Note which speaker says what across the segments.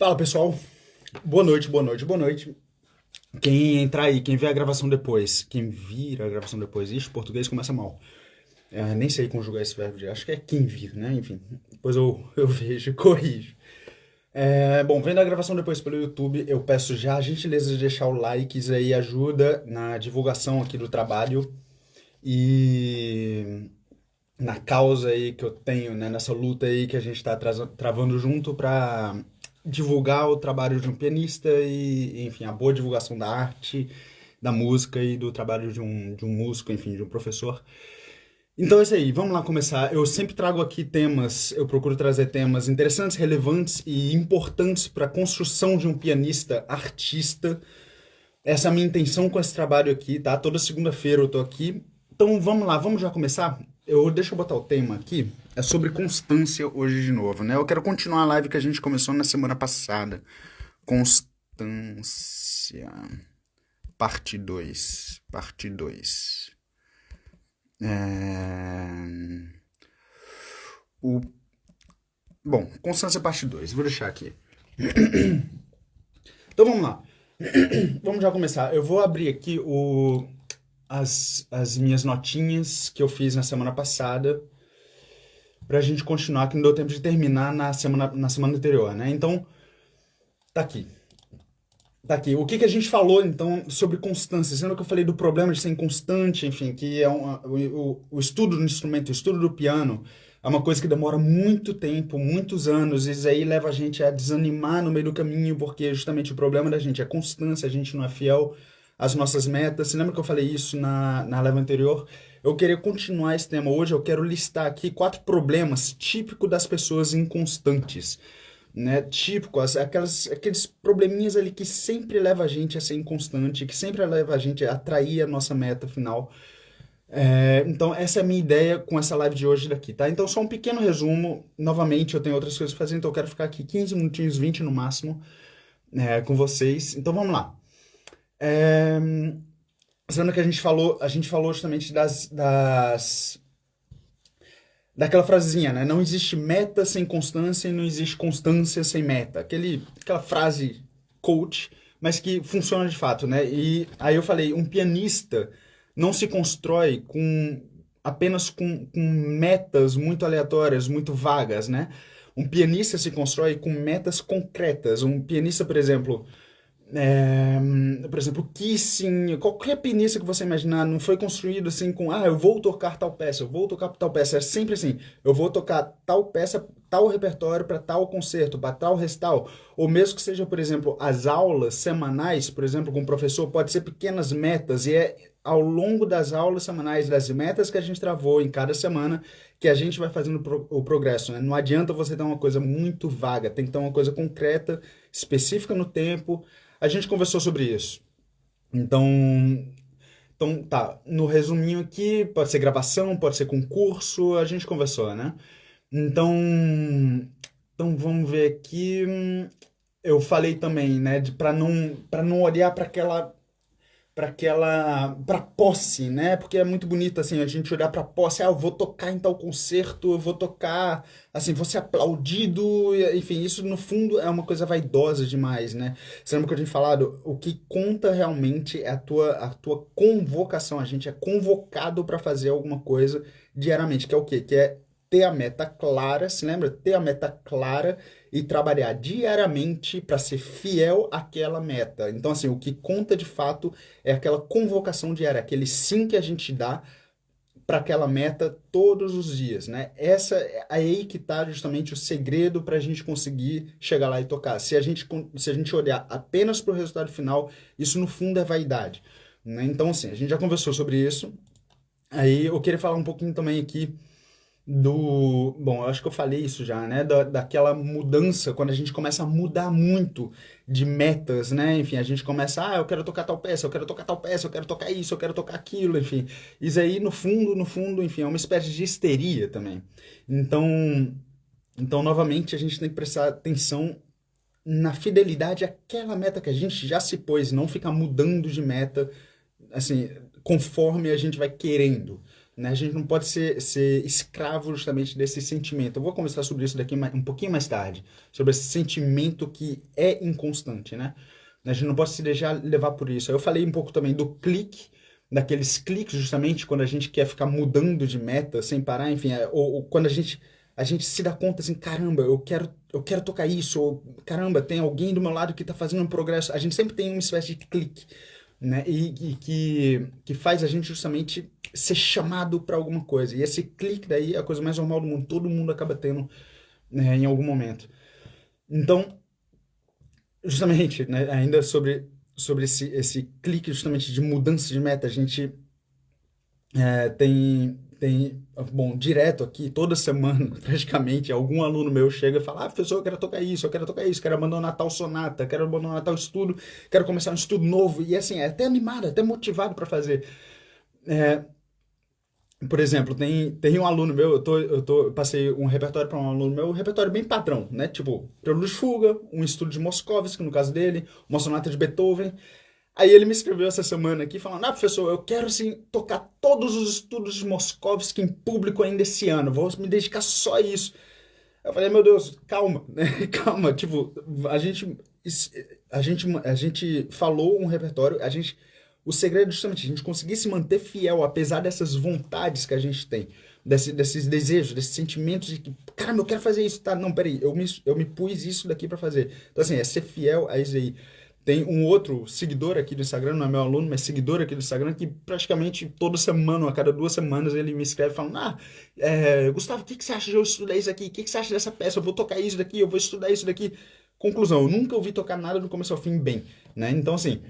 Speaker 1: Fala pessoal, boa noite, boa noite, boa noite. Quem entrar aí, quem vê a gravação depois, quem vira a gravação depois, ixi, português começa mal. Nem sei conjugar esse verbo, acho que é quem vir, né? Enfim, depois eu vejo e corrijo. Bom, vendo a gravação depois pelo YouTube, eu peço já a gentileza de deixar o like, isso aí ajuda na divulgação aqui do trabalho e na causa aí que eu tenho, né, nessa luta aí que a gente está travando junto para divulgar o trabalho de um pianista e, enfim, a boa divulgação da arte, da música e do trabalho de um músico, enfim, de um professor. Então é isso aí, vamos lá começar. Eu sempre trago aqui temas, eu procuro trazer temas interessantes, relevantes e importantes para a construção de um pianista artista. Essa é a minha intenção com esse trabalho aqui, tá? Toda segunda-feira eu tô aqui. Então vamos lá, vamos já começar? Deixa eu botar o tema aqui. É sobre constância hoje de novo, né? Eu quero continuar a live que a gente começou na semana passada. Constância. Parte 2. Parte 2. O... Bom, constância parte 2. Vou deixar aqui. Então vamos lá. Vamos já começar. Eu vou abrir aqui as minhas notinhas que eu fiz na semana passada pra gente continuar, que não deu tempo de terminar na semana anterior, né? Então, tá aqui. Tá aqui. O que a gente falou, então, sobre constância? Sendo que eu falei do problema de ser inconstante, enfim, que é o estudo do instrumento, o estudo do piano, é uma coisa que demora muito tempo, muitos anos, e isso aí leva a gente a desanimar no meio do caminho, porque justamente o problema da gente é constância, a gente não é fiel às nossas metas. Você lembra que eu falei isso na live anterior? Eu queria continuar esse tema hoje, eu quero listar aqui 4 problemas típicos das pessoas inconstantes, né? Típico, aqueles probleminhas ali que sempre leva a gente a ser inconstante, que sempre leva a gente a atrair a nossa meta final. Então, essa é a minha ideia com essa live de hoje daqui, tá? Então, só um pequeno resumo. Novamente, eu tenho outras coisas pra fazer, então eu quero ficar aqui 15 minutinhos, 20 no máximo, com vocês. Então, vamos lá. Você lembra que a gente falou justamente daquela frasezinha, né? Não existe meta sem constância e não existe constância sem meta. Aquela frase coach, mas que funciona de fato, né? E aí eu falei, um pianista não se constrói apenas com metas muito aleatórias, muito vagas, né? Um pianista se constrói com metas concretas. Um pianista, por exemplo, Kissing, qualquer pianista que você imaginar, não foi construído assim eu vou tocar tal peça, eu vou tocar tal peça. É sempre assim, eu vou tocar tal peça, tal repertório para tal concerto, para tal recital. Ou mesmo que seja, por exemplo, as aulas semanais, por exemplo, com o professor, pode ser pequenas metas e é ao longo das aulas semanais, das metas que a gente travou em cada semana, que a gente vai fazendo o progresso, né? Não adianta você ter uma coisa muito vaga, tem que ter uma coisa concreta, específica no tempo. A gente conversou sobre isso. Então, tá. No resuminho aqui, pode ser gravação, pode ser concurso, a gente conversou, né? Então, então vamos ver aqui. Eu falei também, né, para não olhar para posse, né? Porque é muito bonito assim a gente olhar para posse, eu vou tocar em tal concerto, eu vou tocar, assim, vou ser aplaudido, enfim, isso no fundo é uma coisa vaidosa demais, né? Você lembra que a gente falado, o que conta realmente é a tua convocação, a gente é convocado para fazer alguma coisa diariamente, que é o quê? Que é ter a meta clara, se lembra? Ter a meta clara e trabalhar diariamente para ser fiel àquela meta. Então, assim, o que conta de fato é aquela convocação diária, aquele sim que a gente dá para aquela meta todos os dias, né? Essa é aí que está justamente o segredo para a gente conseguir chegar lá e tocar. Se a gente olhar apenas para o resultado final, isso no fundo é vaidade, né? Então, assim, a gente já conversou sobre isso. Aí eu queria falar um pouquinho também aqui bom, eu acho que eu falei isso já, né? Daquela mudança, quando a gente começa a mudar muito de metas, né? Enfim, a gente começa, eu quero tocar tal peça, eu quero tocar tal peça, eu quero tocar isso, eu quero tocar aquilo, enfim. Isso aí, no fundo, enfim, é uma espécie de histeria também. Então, novamente, a gente tem que prestar atenção na fidelidade àquela meta que a gente já se pôs, não ficar mudando de meta, assim, conforme a gente vai querendo. né? A gente não pode ser escravo justamente desse sentimento. Eu vou conversar sobre isso daqui um pouquinho mais tarde, sobre esse sentimento que é inconstante, né? A gente não pode se deixar levar por isso. Eu falei um pouco também do clique, daqueles cliques justamente quando a gente quer ficar mudando de meta sem parar, enfim, ou quando a gente se dá conta assim, caramba, eu quero tocar isso, ou caramba, tem alguém do meu lado que está fazendo um progresso. A gente sempre tem uma espécie de clique, né? E que faz a gente justamente ser chamado para alguma coisa. E esse clique daí é a coisa mais normal do mundo. Todo mundo acaba tendo, né, em algum momento. Então, justamente, né, ainda sobre esse clique justamente de mudança de meta, a gente bom, direto aqui, toda semana, praticamente, algum aluno meu chega e fala, professor, eu quero tocar isso, eu quero tocar isso, quero abandonar tal sonata, quero abandonar tal estudo, quero começar um estudo novo, e assim, é até animado, até motivado para fazer. É, por exemplo, tem um aluno meu, eu passei um repertório para um aluno meu, um repertório bem padrão, né? Tipo, Prelude de Fuga, um estudo de Moskovski, no caso dele, uma sonata de Beethoven. Aí ele me escreveu essa semana aqui falando, professor, eu quero assim tocar todos os estudos de Moskovski em público ainda esse ano, vou me dedicar só a isso. Eu falei, meu Deus, calma, né? Calma, tipo, a gente, a gente falou um repertório, o segredo é justamente a gente conseguir se manter fiel, apesar dessas vontades que a gente tem, desses desejos, desses sentimentos de que, caramba, eu quero fazer isso, tá? Não, peraí, eu me pus isso daqui pra fazer. Então, assim, é ser fiel a isso aí. Tem um outro seguidor aqui do Instagram, não é meu aluno, mas seguidor aqui do Instagram, que praticamente toda semana, a cada 2 semanas, ele me escreve falando: Gustavo, o que você acha de eu estudar isso aqui? O que você acha dessa peça? Eu vou tocar isso daqui, eu vou estudar isso daqui. Conclusão, eu nunca ouvi tocar nada do começo ao fim bem, né? Então, assim,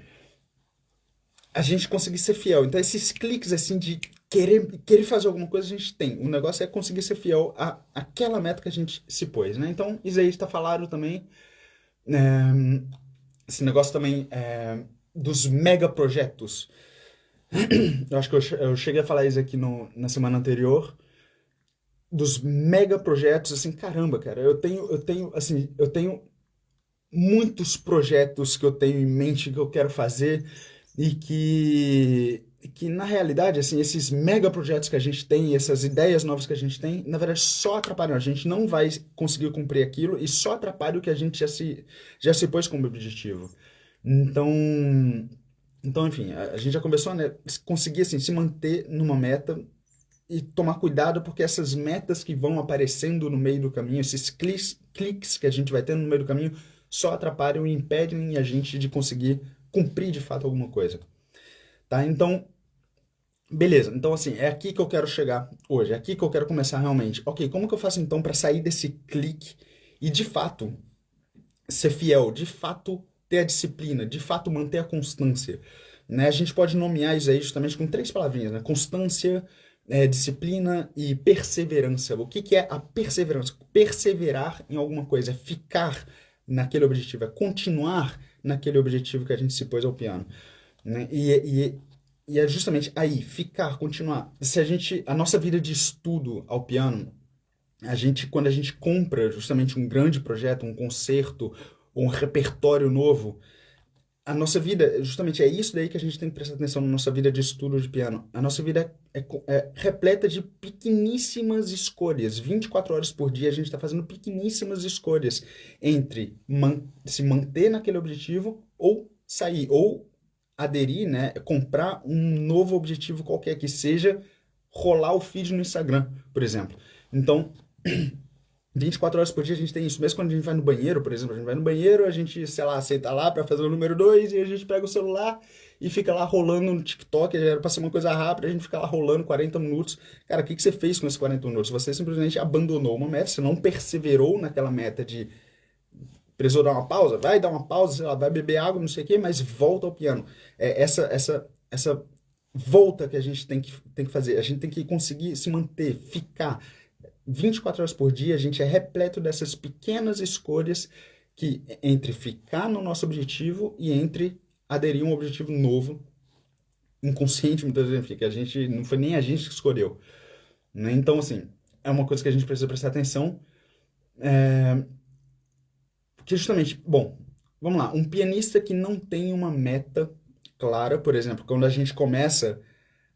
Speaker 1: a gente conseguir ser fiel. Então, esses cliques, assim, de querer fazer alguma coisa, a gente tem. O negócio é conseguir ser fiel àquela meta que a gente se pôs, né? Então, Isaías está falando também. Esse negócio também dos mega projetos. Eu acho que eu cheguei a falar isso aqui na semana anterior. Dos mega projetos, assim, caramba, cara, eu tenho muitos projetos que eu tenho em mente que eu quero fazer e que na realidade, assim, esses mega projetos que a gente tem, essas ideias novas que a gente tem, na verdade só atrapalham. A gente não vai conseguir cumprir aquilo e só atrapalha o que a gente já se pôs como objetivo. Então, enfim, a gente já começou a, né, conseguir assim, se manter numa meta e tomar cuidado porque essas metas que vão aparecendo no meio do caminho, esses cliques que a gente vai tendo no meio do caminho, só atrapalham e impedem a gente de conseguir cumprir de fato alguma coisa. Tá? Então, beleza. Então, assim, é aqui que eu quero chegar hoje, é aqui que eu quero começar realmente. Ok, como que eu faço então para sair desse clique e de fato ser fiel, de fato ter a disciplina, de fato manter a constância, né? A gente pode nomear isso aí justamente com 3 palavrinhas, né? Constância, disciplina e perseverança. O que que é a perseverança? Perseverar em alguma coisa, é ficar naquele objetivo, é continuar naquele objetivo que a gente se pôs ao piano, né? E é justamente aí, ficar, continuar. Se a nossa vida de estudo ao piano, quando a gente compra justamente um grande projeto, um concerto, um repertório novo, a nossa vida, justamente é isso daí que a gente tem que prestar atenção na nossa vida de estudo de piano. A nossa vida é repleta de pequeníssimas escolhas. 24 horas por dia a gente está fazendo pequeníssimas escolhas entre se manter naquele objetivo ou sair, ou aderir, né, comprar um novo objetivo qualquer, que seja rolar o feed no Instagram, por exemplo. Então, 24 horas por dia a gente tem isso. Mesmo quando a gente vai no banheiro, por exemplo, a gente vai no banheiro, a gente, sei lá, senta lá pra fazer o número 2 e a gente pega o celular e fica lá rolando no TikTok, já era pra ser uma coisa rápida, a gente fica lá rolando 40 minutos. Cara, o que que você fez com esses 40 minutos? Você simplesmente abandonou uma meta, você não perseverou naquela meta de precisou dar uma pausa? Vai dar uma pausa, sei lá, vai beber água, não sei o quê, mas volta ao piano. É essa volta que a gente tem que fazer. A gente tem que conseguir se manter, ficar 24 horas por dia, a gente é repleto dessas pequenas escolhas que entre ficar no nosso objetivo e entre aderir a um objetivo novo, inconsciente muitas vezes, que a gente não foi nem a gente que escolheu, né? Então, assim, é uma coisa que a gente precisa prestar atenção, que justamente, bom, vamos lá, um pianista que não tem uma meta clara, por exemplo, quando a gente começa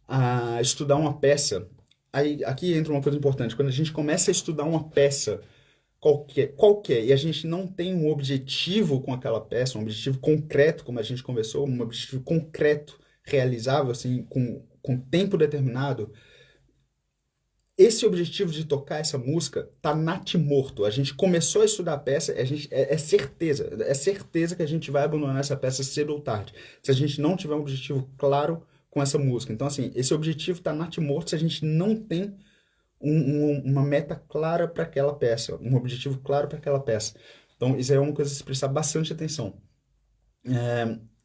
Speaker 1: a estudar uma peça, aí aqui entra uma coisa importante. Quando a gente começa a estudar uma peça qualquer, e a gente não tem um objetivo com aquela peça, um objetivo concreto, como a gente conversou, um objetivo concreto, realizável, assim, com tempo determinado, esse objetivo de tocar essa música tá natimorto. A gente começou a estudar a peça, é certeza que a gente vai abandonar essa peça cedo ou tarde, se a gente não tiver um objetivo claro com essa música. Então, assim, esse objetivo tá natimorto se a gente não tem uma meta clara para aquela peça, um objetivo claro para aquela peça. Então, isso é uma coisa a se prestar bastante atenção.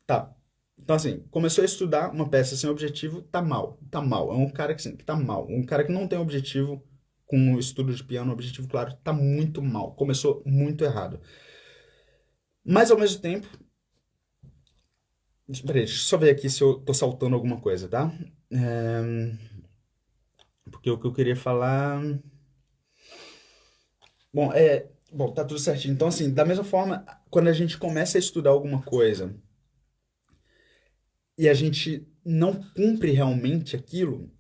Speaker 1: Tá. Então, assim, começou a estudar uma peça sem objetivo, tá mal. Tá mal. É um cara que, assim, que tá mal. Um cara que não tem objetivo com o estudo de piano, objetivo claro, tá muito mal. Começou muito errado. Mas, ao mesmo tempo... Peraí, deixa eu só ver aqui se eu tô saltando alguma coisa, tá? Porque o que eu queria falar... Bom, bom, tá tudo certinho. Então, assim, da mesma forma, quando a gente começa a estudar alguma coisa e a gente não cumpre realmente aquilo,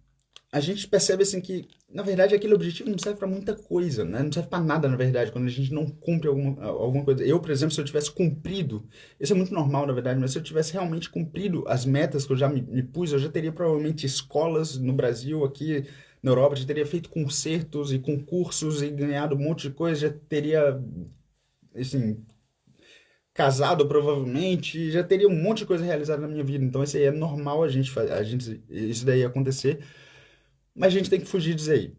Speaker 1: a gente percebe assim que, na verdade, aquele objetivo não serve para muita coisa, né? Não serve para nada, na verdade, quando a gente não cumpre alguma coisa. Eu, por exemplo, se eu tivesse cumprido, isso é muito normal, na verdade, mas se eu tivesse realmente cumprido as metas que eu já me pus, eu já teria provavelmente escolas no Brasil, aqui na Europa, já teria feito concertos e concursos e ganhado um monte de coisa, já teria, assim, casado provavelmente, já teria um monte de coisa realizada na minha vida. Então, isso aí é normal isso daí acontecer. Mas a gente tem que fugir disso aí.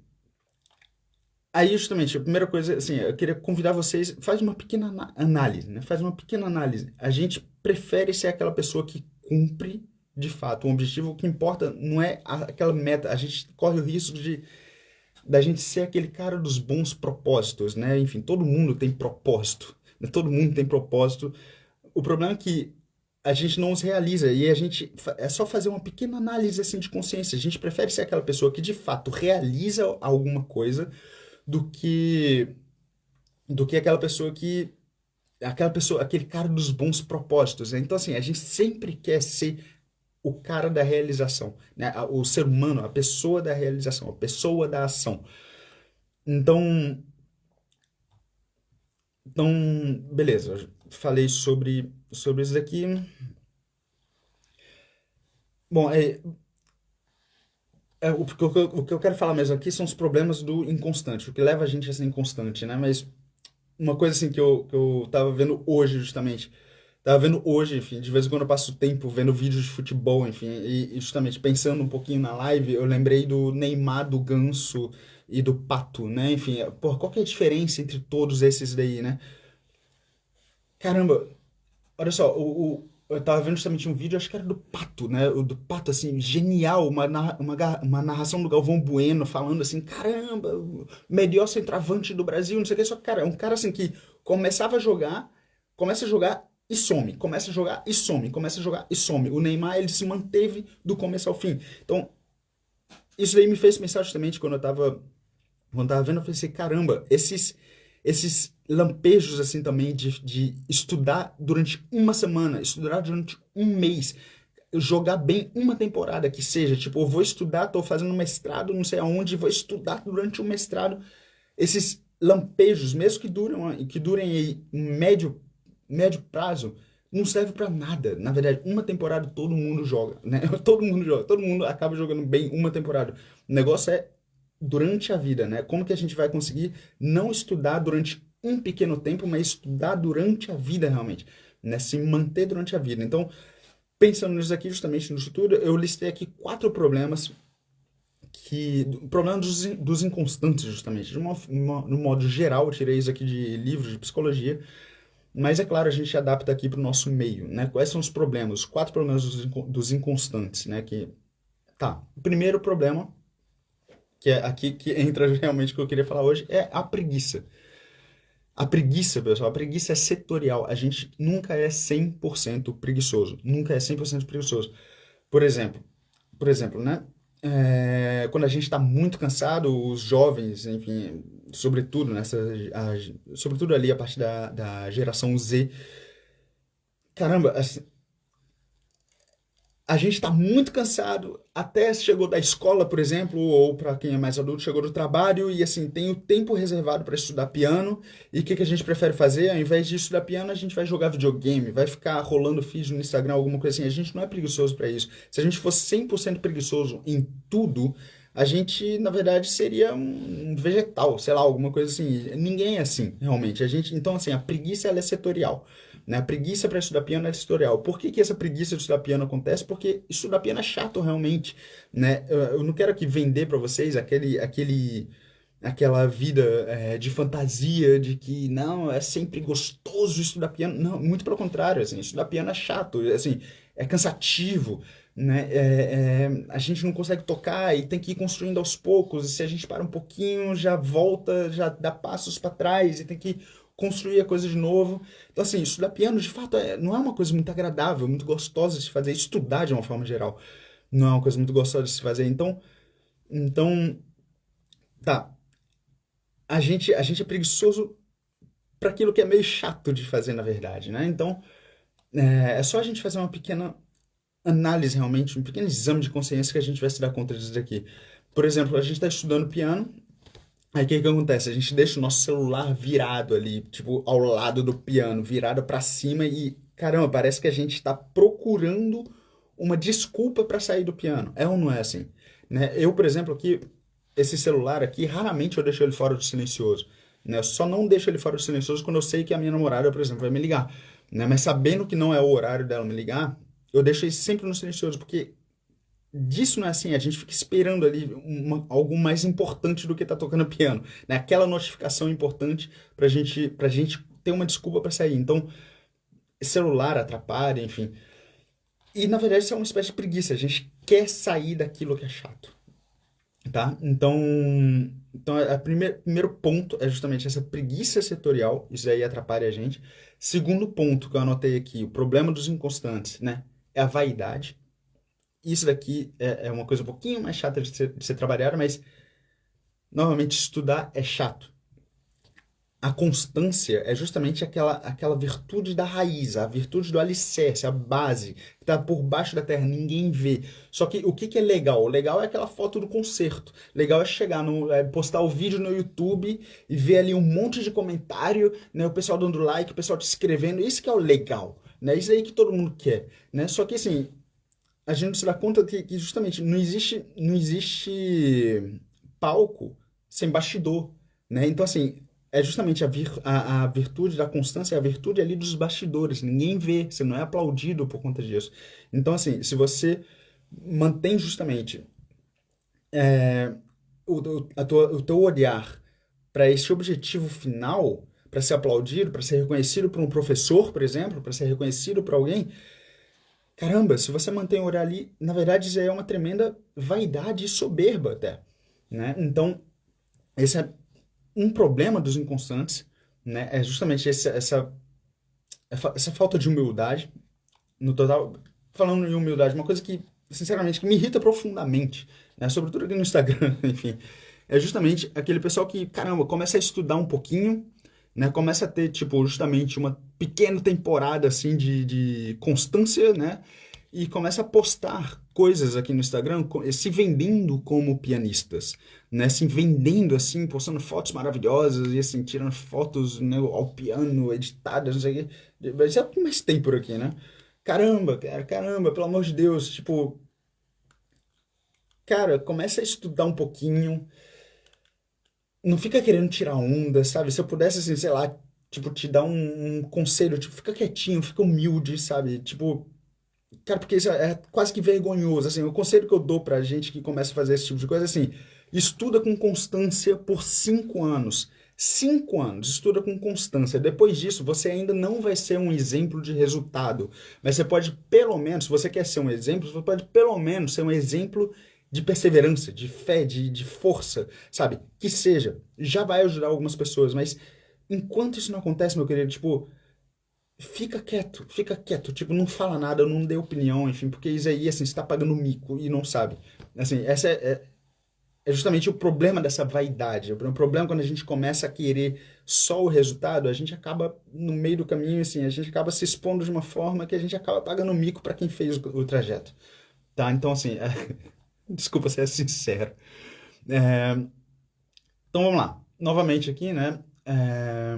Speaker 1: Aí, justamente, a primeira coisa, assim, eu queria convidar vocês, faz uma pequena análise, né? Faz uma pequena análise. A gente prefere ser aquela pessoa que cumpre, de fato, um objetivo. O que importa não é aquela meta. A gente corre o risco da gente ser aquele cara dos bons propósitos, né? Enfim, todo mundo tem propósito, né? Todo mundo tem propósito. O problema é que a gente não os realiza e a gente é só fazer uma pequena análise assim de consciência. A gente prefere ser aquela pessoa que de fato realiza alguma coisa do que aquela pessoa, aquele cara dos bons propósitos, né? Então assim, a gente sempre quer ser o cara da realização, né? O ser humano, a pessoa da realização, a pessoa da ação. Então, então, beleza, eu falei sobre isso daqui. Bom, o que eu quero falar mesmo aqui são os problemas do inconstante, o que leva a gente a ser inconstante, né? Mas uma coisa assim que eu tava vendo hoje, justamente. Tava vendo hoje, enfim, de vez em quando eu passo tempo vendo vídeos de futebol, enfim, e justamente pensando um pouquinho na live, eu lembrei do Neymar, do Ganso e do Pato, né? Enfim, pô, qual que é a diferença entre todos esses daí, né? Caramba, olha só, eu tava vendo justamente um vídeo, acho que era do Pato, né? O do Pato, assim, genial, uma narração do Galvão Bueno falando assim, caramba, o melhor centroavante do Brasil, não sei o que, só que, cara, é um cara assim que começava a jogar, começa a jogar e some, começa a jogar e some, começa a jogar e some. O Neymar, ele se manteve do começo ao fim. Então, isso aí me fez pensar justamente quando eu tava vendo, eu pensei, caramba, esses lampejos assim também de estudar durante uma semana, estudar durante um mês, jogar bem uma temporada que seja, tipo, eu vou estudar, tô fazendo um mestrado, não sei aonde, vou estudar durante um mestrado, esses lampejos, mesmo que durem aí um médio prazo, não serve pra nada. Na verdade, uma temporada todo mundo joga, né? Todo mundo joga, todo mundo acaba jogando bem uma temporada. O negócio é durante a vida, né? Como que a gente vai conseguir não estudar durante um pequeno tempo, mas estudar durante a vida realmente, né? Se manter durante a vida. Então, pensando nisso aqui, justamente no futuro, eu listei aqui 4 problemas problemas dos inconstantes, justamente. No modo geral, eu tirei isso aqui de livros de psicologia, mas é claro, a gente adapta aqui para o nosso meio, né? Quais são os problemas? Os 4 problemas dos inconstantes, né? Tá, o primeiro problema, que é aqui que entra realmente o que eu queria falar hoje, é a preguiça. A preguiça, pessoal, a preguiça é setorial. A gente nunca é 100% preguiçoso. Nunca é 100% preguiçoso. Por exemplo, né? Quando a gente está muito cansado, os jovens, enfim, sobretudo sobretudo ali a partir da geração Z, caramba, assim, a gente está muito cansado, até chegou da escola, por exemplo, ou para quem é mais adulto, chegou do trabalho e assim, tem o tempo reservado para estudar piano. E o que, que a gente prefere fazer? Ao invés de estudar piano, a gente vai jogar videogame, vai ficar rolando feed no Instagram, alguma coisa assim. A gente não é preguiçoso para isso. Se a gente fosse 100% preguiçoso em tudo, a gente, na verdade, seria um vegetal, sei lá, alguma coisa assim. Ninguém é assim, realmente. A gente, então, assim, a preguiça ela é setorial. Né? A preguiça para estudar piano é setorial. Por que, que essa preguiça de estudar piano acontece? Porque estudar piano é chato realmente. Né? Eu não quero aqui vender para vocês aquela vida de fantasia de que não, é sempre gostoso estudar piano. Não, muito pelo contrário. Assim, estudar piano é chato, assim, é cansativo. Né? A gente não consegue tocar e tem que ir construindo aos poucos. E se a gente para um pouquinho, já volta, já dá passos para trás e tem que construir a coisa de novo. Então, assim, estudar piano, de fato, não é uma coisa muito agradável, muito gostosa de se fazer. Estudar, de uma forma geral, não é uma coisa muito gostosa de se fazer. Então tá. A gente é preguiçoso para aquilo que é meio chato de fazer, na verdade, né? Então, é só a gente fazer uma pequena análise, realmente, um pequeno exame de consciência que a gente vai se dar conta disso daqui. Por exemplo, a gente está estudando piano. Aí o que que acontece? A gente deixa o nosso celular virado ali, tipo, ao lado do piano, virado pra cima e, caramba, parece que a gente tá procurando uma desculpa pra sair do piano. É ou não é assim? Né? Eu, por exemplo, aqui, esse celular aqui, raramente eu deixo ele fora do silencioso. Né? Eu só não deixo ele fora do silencioso quando eu sei que a minha namorada, por exemplo, vai me ligar. Né? Mas sabendo que não é o horário dela me ligar, eu deixo ele sempre no silencioso, porque disso não é assim, a gente fica esperando ali algo mais importante do que tá tocando piano, né? Aquela notificação importante pra gente ter uma desculpa para sair. Então, celular atrapalha, enfim. E na verdade isso é uma espécie de preguiça, a gente quer sair daquilo que é chato, tá? Então primeiro ponto é justamente essa preguiça setorial, isso aí atrapalha a gente. Segundo ponto que eu anotei aqui, o problema dos inconstantes, né? É a vaidade. Isso daqui é uma coisa um pouquinho mais chata de ser trabalhada, mas novamente estudar é chato. A constância é justamente aquela virtude da raiz, a virtude do alicerce, a base, que está por baixo da terra, ninguém vê. Só que o que, que é legal? O legal é aquela foto do concerto. Legal é chegar postar o vídeo no YouTube e ver ali um monte de comentário, né, o pessoal dando like, o pessoal te escrevendo. Isso que é o legal, né? Isso aí que todo mundo quer, né? Só que assim, a gente não se dá conta que justamente não existe palco sem bastidor, né? Então, assim, é justamente a virtude da constância, a virtude ali dos bastidores. Ninguém vê, você não é aplaudido por conta disso. Então, assim, se você mantém justamente o teu olhar para esse objetivo final, para ser aplaudido, para ser reconhecido por um professor, por exemplo, para ser reconhecido por alguém, caramba, se você mantém o olhar ali, na verdade já é uma tremenda vaidade e soberba até, né? Então, esse é um problema dos inconstantes, né? É justamente essa falta de humildade, no total, falando em humildade, uma coisa que, sinceramente, que me irrita profundamente, né? Sobretudo aqui no Instagram, enfim, é justamente aquele pessoal que, caramba, começa a estudar um pouquinho, né? Começa a ter, tipo, justamente uma pequena temporada, assim, de constância, né? E começa a postar coisas aqui no Instagram, se vendendo como pianistas, né? Se vendendo, assim, postando fotos maravilhosas e, assim, tirando fotos, né, ao piano, editadas, não sei o quê. Mas é o que mais tem por aqui, né? Caramba, cara, caramba, pelo amor de Deus, tipo, cara, começa a estudar um pouquinho, não fica querendo tirar onda, sabe? Se eu pudesse, assim, sei lá, tipo, te dar um conselho, tipo, fica quietinho, fica humilde, sabe? Tipo, cara, porque isso é quase que vergonhoso, assim, o conselho que eu dou pra gente que começa a fazer esse tipo de coisa, é assim, estuda com constância por 5 anos. 5 anos, estuda com constância. Depois disso, você ainda não vai ser um exemplo de resultado, mas você pode, pelo menos, se você quer ser um exemplo, você pode, pelo menos, ser um exemplo de perseverança, de fé, de força, sabe? Que seja. Já vai ajudar algumas pessoas, mas enquanto isso não acontece, meu querido, tipo, fica quieto, tipo, não fala nada, não dê opinião, enfim, porque isso aí, assim, você tá pagando mico e não sabe. Assim, essa é justamente o problema dessa vaidade. O problema quando a gente começa a querer só o resultado, a gente acaba, no meio do caminho, assim, a gente acaba se expondo de uma forma que a gente acaba pagando mico para quem fez o trajeto. tá? Então, assim, desculpa ser sincero. É, então, vamos lá. Novamente aqui, né? É,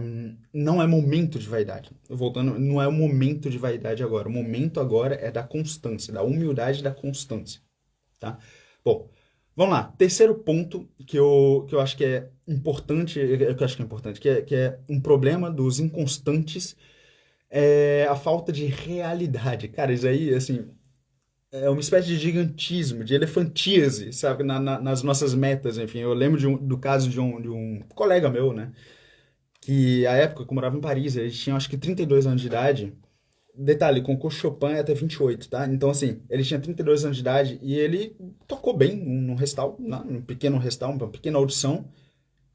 Speaker 1: não é momento de vaidade. Voltando, não é o momento de vaidade agora. O momento agora é da constância, da humildade e da constância, tá? Bom, vamos lá. Terceiro ponto que eu acho que é importante, que eu acho que é importante, que é um problema dos inconstantes, é a falta de realidade. Cara, isso aí, assim, é uma espécie de gigantismo, de elefantíase, sabe, nas nossas metas, enfim. Eu lembro do caso de um colega meu, né, que, à época, que eu morava em Paris, ele tinha, acho que, 32 anos de idade. Detalhe, concurso Chopin é até 28, tá? Então, assim, ele tinha 32 anos de idade e ele tocou bem num recital, num pequeno recital, uma pequena audição.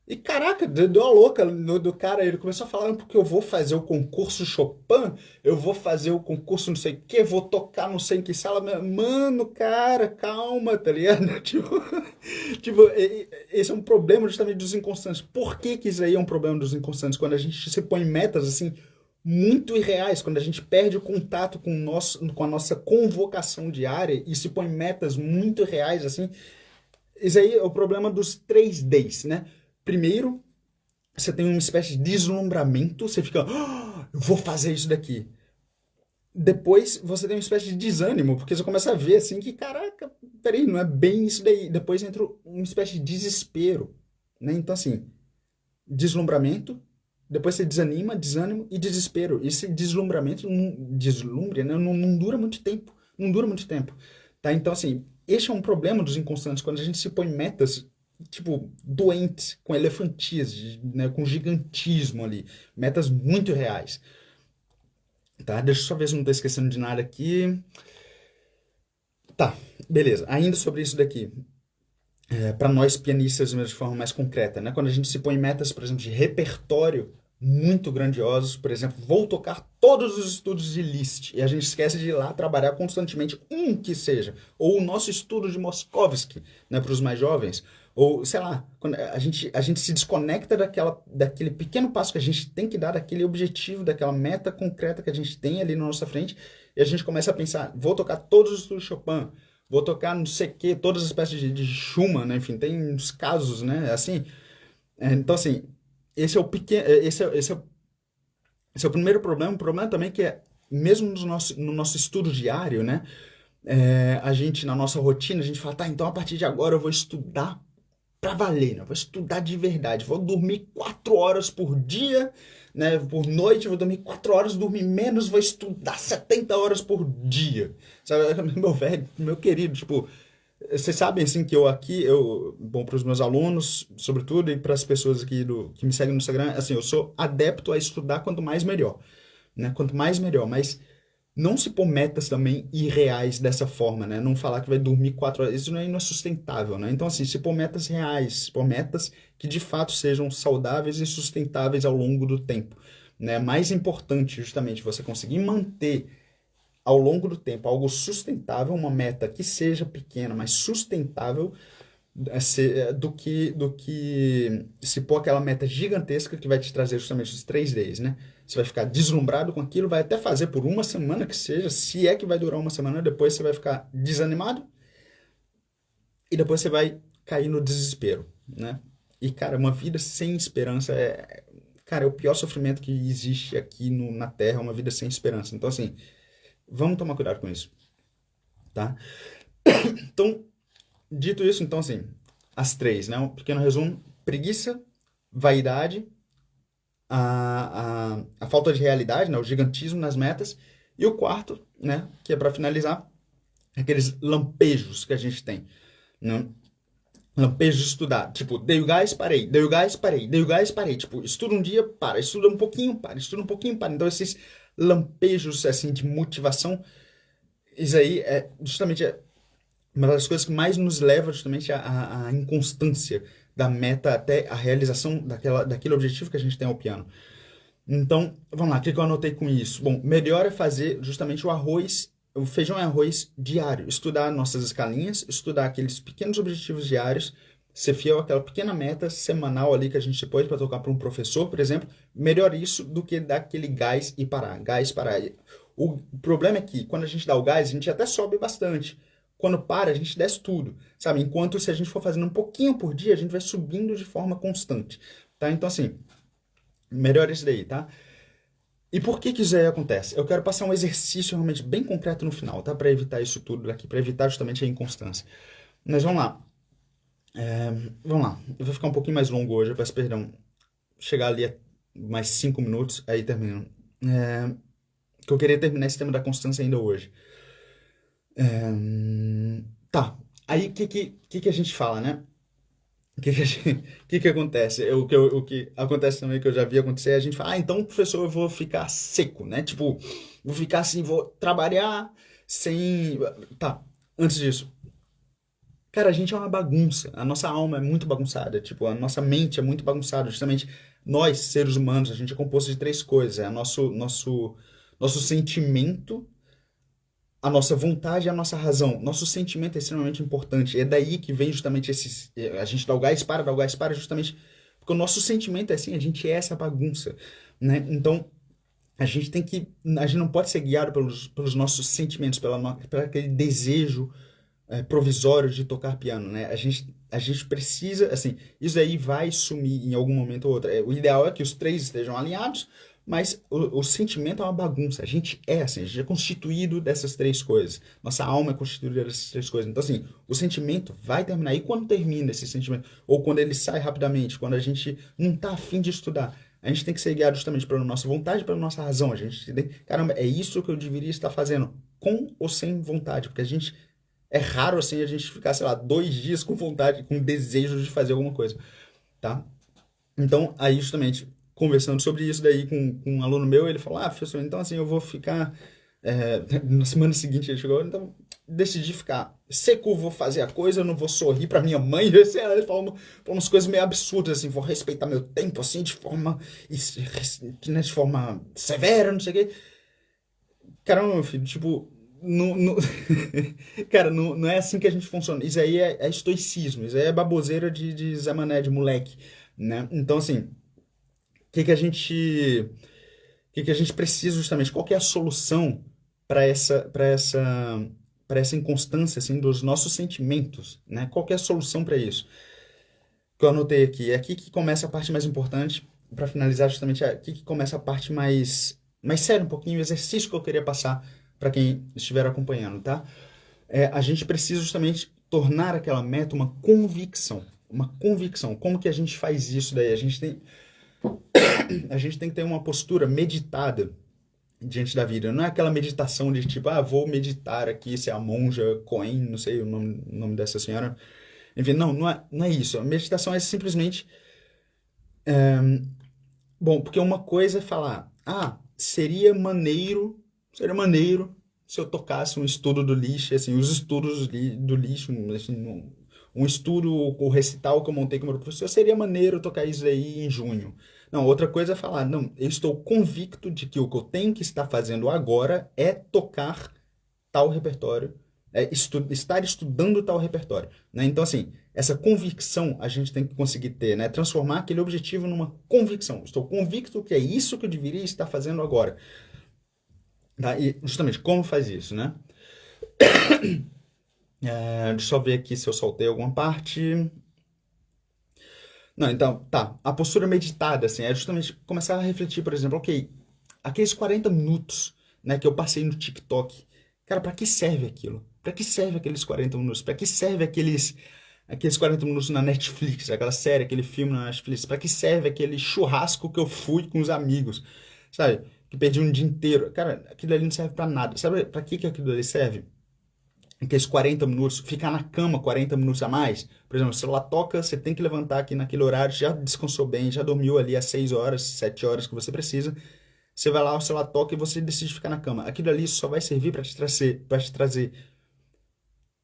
Speaker 1: E caraca, deu a louca do cara. Ele começou a falar porque eu vou fazer o concurso Chopin, eu vou fazer o concurso não sei o que, vou tocar não sei em que sala. Mano, cara, calma, tá ligado? Esse é um problema justamente dos inconstantes. Por que que isso aí é um problema dos inconstantes? Quando a gente se põe metas assim muito irreais, quando a gente perde o contato com a nossa convocação diária e se põe metas muito reais assim, isso aí é o problema dos 3Ds, né? Primeiro, você tem uma espécie de deslumbramento, você fica, eu vou fazer isso daqui. Depois, você tem uma espécie de desânimo, porque você começa a ver assim que, caraca, peraí, não é bem isso daí. Depois entra uma espécie de desespero, né? Então, assim, deslumbramento, depois você desanima, desânimo e desespero. Esse deslumbramento, deslumbre, né? Não dura muito tempo, não dura muito tempo, tá? Então, assim, esse é um problema dos inconstantes, quando a gente se põe metas tipo, doentes, com elefantias, né, com gigantismo ali, metas muito reais, tá? Deixa eu só ver se eu não tô esquecendo de nada aqui. Tá, beleza. Ainda sobre isso daqui, para nós pianistas de forma mais concreta, né? Quando a gente se põe metas, por exemplo, de repertório muito grandiosos, por exemplo, vou tocar todos os estudos de Liszt e a gente esquece de ir lá trabalhar constantemente um que seja, ou o nosso estudo de Moskovsky, né, para os mais jovens, ou sei lá, quando a gente se desconecta daquele pequeno passo que a gente tem que dar, daquele objetivo, daquela meta concreta que a gente tem ali na nossa frente, e a gente começa a pensar, vou tocar todos os estudos de Chopin, vou tocar não sei o que, todas as peças de Schumann, né? Enfim, tem uns casos, né? Assim, então assim, esse é o pequeno, esse é o primeiro problema. O problema também é que mesmo no nosso estudo diário, né? A gente, na nossa rotina, a gente fala, tá, então a partir de agora eu vou estudar pra valer, né? Eu vou estudar de verdade, vou dormir 4 horas por dia, né? Por noite, eu vou dormir 4 horas, dormir menos, vou estudar 70 horas por dia. Sabe, meu velho, meu querido, tipo, vocês sabem assim que bom, para os meus alunos, sobretudo, e para as pessoas aqui que me seguem no Instagram, assim, eu sou adepto a estudar quanto mais melhor, né? Quanto mais melhor, mas não se pôr metas também irreais dessa forma, né? Não falar que vai dormir 4 horas, isso não é sustentável, né? Então, assim, se pôr metas reais, se pôr metas que de fato sejam saudáveis e sustentáveis ao longo do tempo, né? Mais importante, justamente, você conseguir manter ao longo do tempo algo sustentável, uma meta que seja pequena, mas sustentável, do que se pôr aquela meta gigantesca que vai te trazer justamente os 3Ds, né? Você vai ficar deslumbrado com aquilo, vai até fazer por uma semana que seja, se é que vai durar uma semana, depois você vai ficar desanimado e depois você vai cair no desespero, né? E, cara, uma vida sem esperança cara, é o pior sofrimento que existe aqui na Terra, uma vida sem esperança. Então, assim, vamos tomar cuidado com isso, tá? Então, dito isso, então, assim, as três, né? Um pequeno resumo: preguiça, vaidade, a falta de realidade, né? O gigantismo nas metas. E o quarto, né? Que é para finalizar, aqueles lampejos que a gente tem, né? Lampejos de estudar. Tipo, dei o gás, parei, dei o gás, parei, dei o gás, parei. Tipo, estuda um dia, para, estuda um pouquinho, para, estuda um pouquinho, para. Então, esses lampejos, assim, de motivação, isso aí justamente uma das coisas que mais nos leva justamente à inconstância da meta até a realização daquele objetivo que a gente tem ao piano. Então, vamos lá, o que eu anotei com isso? Bom, melhor é fazer justamente o feijão e arroz diário, estudar nossas escalinhas, estudar aqueles pequenos objetivos diários, ser fiel àquela pequena meta semanal ali que a gente pôs para tocar para um professor, por exemplo. Melhor isso do que dar aquele gás e parar, gás, parar. O problema é que quando a gente dá o gás, a gente até sobe bastante. quando para, a gente desce tudo, sabe? Enquanto se a gente for fazendo um pouquinho por dia, a gente vai subindo de forma constante, tá? Então, assim, melhor isso daí, tá? E por que que isso aí acontece? Eu quero passar um exercício realmente bem concreto no final, tá? Para evitar isso tudo daqui, para evitar justamente a inconstância. Mas vamos lá. Vamos lá. Eu vou ficar um pouquinho mais longo hoje, eu peço perdão. Chegar ali a mais 5 minutos, aí termino. Que eu queria terminar esse tema da constância ainda hoje. Tá. Aí o que a gente fala, né? O que acontece? O que acontece também, que eu já vi acontecer, a gente fala, então, professor, eu vou ficar seco, né? Tipo, vou ficar assim, vou trabalhar sem. Tá, antes disso. Cara, a gente é uma bagunça. A nossa alma é muito bagunçada. Tipo, a nossa mente é muito bagunçada. Justamente, nós, seres humanos, a gente é composto de três coisas. É nosso sentimento, a nossa vontade e a nossa razão. Nosso sentimento é extremamente importante. É daí que vem justamente esse. A gente dá o gás para, justamente porque o nosso sentimento é assim, a gente é essa bagunça, né? Então, a gente tem que. A gente não pode ser guiado pelos nossos sentimentos, pelo aquele desejo provisório de tocar piano, né? A gente precisa, assim, isso aí vai sumir em algum momento ou outro. O ideal é que os três estejam alinhados, mas o sentimento é uma bagunça. A gente é assim, a gente é constituído dessas três coisas. Nossa alma é constituída dessas três coisas. Então, assim, o sentimento vai terminar. E quando termina esse sentimento? Ou quando ele sai rapidamente? Quando a gente não tá afim de estudar? A gente tem que ser guiado justamente pela nossa vontade, pela nossa razão. A gente tem, caramba, é isso que eu deveria estar fazendo, com ou sem vontade, porque a gente é raro assim a gente ficar, sei lá, 2 dias com vontade, com desejo de fazer alguma coisa, tá? Então, aí justamente, conversando sobre isso daí com um aluno meu, ele falou, professor, então assim, eu vou ficar, na semana seguinte ele chegou, então decidi ficar seco, vou fazer a coisa, eu não vou sorrir pra minha mãe, ele falou umas coisas meio absurdas, assim, vou respeitar meu tempo, assim, né, de forma severa, não sei o quê. Caramba, meu filho, tipo, cara, não é assim que a gente funciona. Isso aí é estoicismo, isso aí é baboseira de Zé Mané, de moleque, né? Então, assim, que que a gente, que a gente precisa justamente? Qual que é a solução para essa inconstância, assim, dos nossos sentimentos, né? Qual que é a solução para isso? Que eu anotei aqui. É aqui que começa a parte mais importante, para finalizar justamente, é aqui que começa a parte mais séria um pouquinho, o exercício que eu queria passar para quem estiver acompanhando, tá? A gente precisa justamente tornar aquela meta uma convicção. Uma convicção. Como que a gente faz isso daí? A gente tem que ter uma postura meditada diante da vida. Não é aquela meditação de tipo, vou meditar aqui, se é a monja Coen, não sei o nome dessa senhora. Enfim, não é isso. A meditação é simplesmente. Bom, porque uma coisa é falar, seria maneiro se eu tocasse um estudo do lixo, assim, os estudos do lixo, assim, um estudo, o recital que eu montei com o meu professor, seria maneiro tocar isso aí em junho. Não, outra coisa é falar, não, eu estou convicto de que o que eu tenho que estar fazendo agora é tocar tal repertório, estar estudando tal repertório, né? Então, assim, essa convicção a gente tem que conseguir ter, né? Transformar aquele objetivo numa convicção. Estou convicto que é isso que eu deveria estar fazendo agora, tá? E, justamente, como faz isso, né? Deixa eu só ver aqui se eu soltei alguma parte. Não, então, tá. A postura meditada, assim, é justamente começar a refletir, por exemplo, ok, aqueles 40 minutos, né, que eu passei no TikTok, cara, pra que serve aquilo? Pra que serve aqueles 40 minutos? Pra que serve aqueles 40 minutos na Netflix, aquela série, aquele filme na Netflix? Pra que serve aquele churrasco que eu fui com os amigos, sabe? Que perdi um dia inteiro. Cara, aquilo ali não serve pra nada. Sabe pra que aquilo ali serve? Aqueles 40 minutos, ficar na cama 40 minutos a mais. Por exemplo, o celular toca, você tem que levantar aqui naquele horário, já descansou bem, já dormiu ali às 6 horas, 7 horas que você precisa. Você vai lá, o celular toca e você decide ficar na cama. Aquilo ali só vai servir para te trazer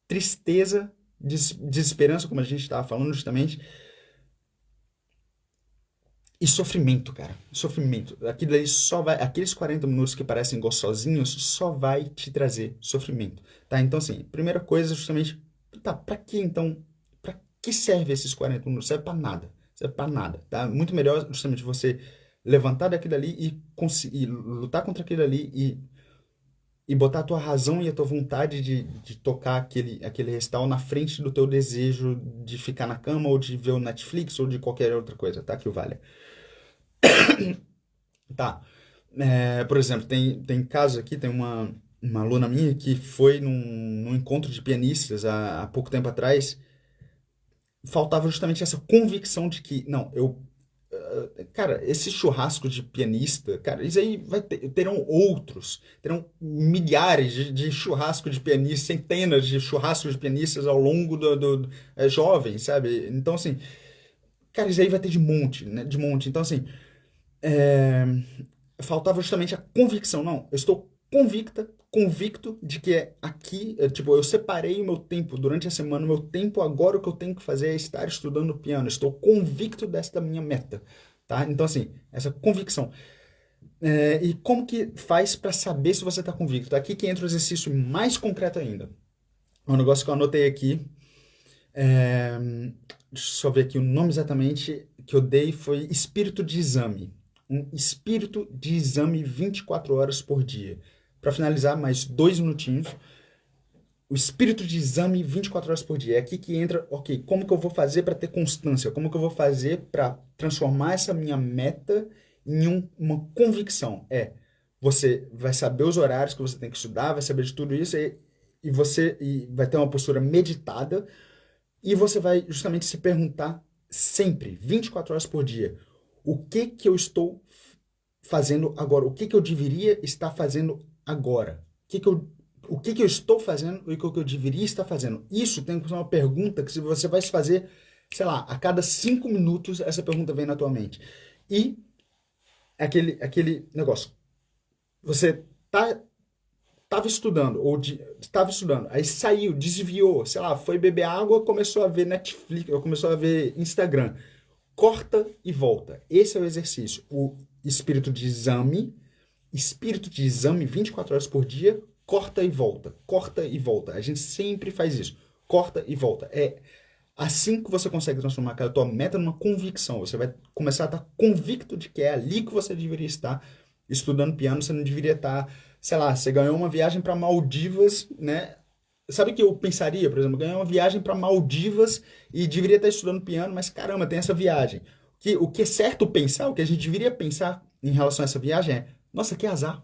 Speaker 1: tristeza, desesperança, como a gente estava falando justamente, e sofrimento, cara. Sofrimento. Aquilo ali só vai. Aqueles 40 minutos que parecem gostosinhos só vai te trazer sofrimento. Tá? Então, assim, primeira coisa, justamente. Tá, pra que então? Pra que serve esses 40 minutos? Serve pra nada. Serve pra nada. Tá? Muito melhor, justamente, você levantar daquilo ali e conseguir lutar contra aquilo ali e e botar a tua razão e a tua vontade de tocar aquele recital na frente do teu desejo de ficar na cama ou de ver o Netflix ou de qualquer outra coisa, tá? Que o valha. Tá. Por exemplo, tem casos aqui, tem uma aluna minha que foi num encontro de pianistas há pouco tempo atrás. Faltava justamente essa convicção de que, não, cara, esse churrasco de pianista, cara, isso aí terão outros, terão milhares de churrasco de pianistas, centenas de churrascos de pianistas ao longo jovem, sabe? Então, assim, cara, isso aí vai ter de monte, né? De monte. Então, assim, é, faltava justamente a convicção. Não, eu estou convicto de que é aqui, tipo, eu separei o meu tempo durante a semana, o meu tempo agora o que eu tenho que fazer é estar estudando piano. Estou convicto desta minha meta, tá? Então, assim, essa convicção. E como que faz para saber se você está convicto? Aqui que entra o exercício mais concreto ainda. Um negócio que eu anotei aqui, é, deixa eu só ver aqui o nome exatamente que eu dei foi espírito de exame. Um espírito de exame 24 horas por dia. Para finalizar, mais 2 minutinhos. O espírito de exame 24 horas por dia. É aqui que entra, ok, como que eu vou fazer para ter constância? Como que eu vou fazer para transformar essa minha meta em uma convicção? Você vai saber os horários que você tem que estudar, vai saber de tudo isso e vai ter uma postura meditada e você vai justamente se perguntar sempre, 24 horas por dia, o que que eu estou fazendo agora? O que que eu deveria estar fazendo agora? O que que eu estou fazendo e o que eu deveria estar fazendo? Isso tem que ser uma pergunta que você vai se fazer, sei lá, a cada 5 minutos essa pergunta vem na tua mente. E aquele negócio, você estava estudando, aí saiu, desviou, sei lá, foi beber água, começou a ver Netflix, começou a ver Instagram. Corta e volta. Esse é o exercício. O espírito de exame 24 horas por dia, corta e volta, corta e volta. A gente sempre faz isso. Corta e volta. É assim que você consegue transformar aquela tua meta numa convicção. Você vai começar a estar convicto de que é ali que você deveria estar estudando piano. Você não deveria estar, sei lá, você ganhou uma viagem para Maldivas, né? Sabe o que eu pensaria, por exemplo, ganhar uma viagem para Maldivas e deveria estar estudando piano, mas caramba, tem essa viagem. O que é certo pensar, o que a gente deveria pensar em relação a essa viagem é, nossa, que azar,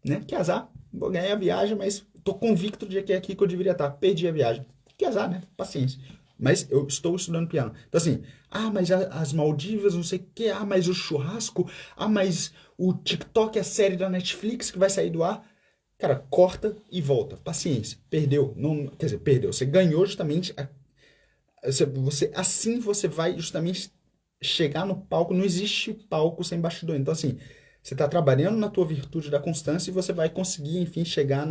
Speaker 1: né? Que azar. Vou ganhar a viagem, mas estou convicto de que é aqui que eu deveria estar. Perdi a viagem. Que azar, né? Paciência. Mas eu estou estudando piano. Então, assim, mas as Maldivas, não sei o quê, mas o churrasco, mas o TikTok, a série da Netflix que vai sair do ar. Cara, corta e volta. Paciência. Perdeu. Não, quer dizer, perdeu. Você ganhou justamente. Assim você vai justamente chegar no palco. Não existe palco sem bastidor. Então, assim, você está trabalhando na tua virtude da constância e você vai conseguir, enfim, chegar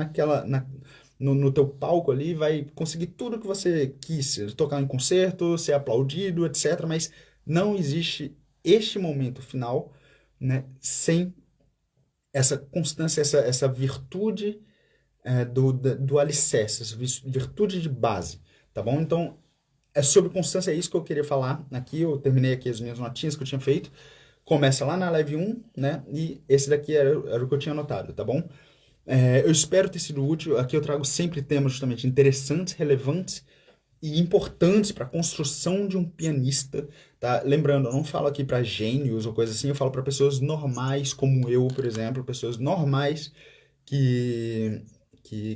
Speaker 1: no teu palco ali, vai conseguir tudo que você quis, tocar em concerto, ser aplaudido, etc. Mas não existe este momento final, né, sem essa constância, essa virtude do alicerce, essa virtude de base, tá bom? Então, sobre constância, é isso que eu queria falar aqui. Eu terminei aqui as minhas notinhas que eu tinha feito. Começa lá na Live 1, né? E esse daqui era o que eu tinha anotado, tá bom? Eu espero ter sido útil. Aqui eu trago sempre temas justamente interessantes, relevantes e importantes para a construção de um pianista, tá? Lembrando, eu não falo aqui para gênios ou coisa assim, eu falo para pessoas normais como eu, por exemplo, pessoas normais que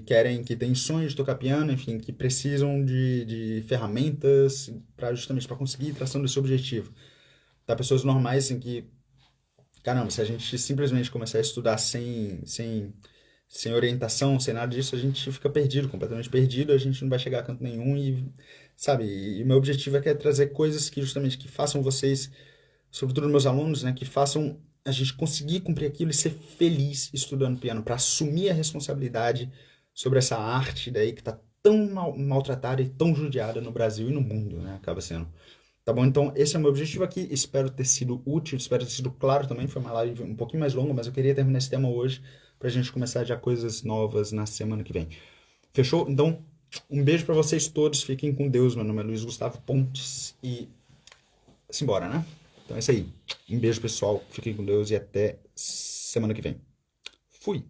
Speaker 1: querem, que têm sonhos de tocar piano, enfim, que precisam de ferramentas para justamente para conseguir traçando esse objetivo. Tá? Pessoas normais assim que, caramba, se a gente simplesmente começar a estudar sem orientação, sem nada disso, a gente fica perdido, completamente perdido, a gente não vai chegar a canto nenhum sabe, e meu objetivo é trazer coisas que justamente que façam vocês, sobretudo meus alunos, né, que façam a gente conseguir cumprir aquilo e ser feliz estudando piano, para assumir a responsabilidade sobre essa arte daí que tá tão maltratada e tão judiada no Brasil e no mundo, né, acaba sendo. Tá bom? Então, esse é o meu objetivo aqui. Espero ter sido útil, espero ter sido claro também. Foi uma live um pouquinho mais longa, mas eu queria terminar esse tema hoje pra gente começar já coisas novas na semana que vem. Fechou? Então, um beijo pra vocês todos. Fiquem com Deus. Meu nome é Luiz Gustavo Pontes e simbora, né? Então é isso aí. Um beijo, pessoal. Fiquem com Deus e até semana que vem. Fui!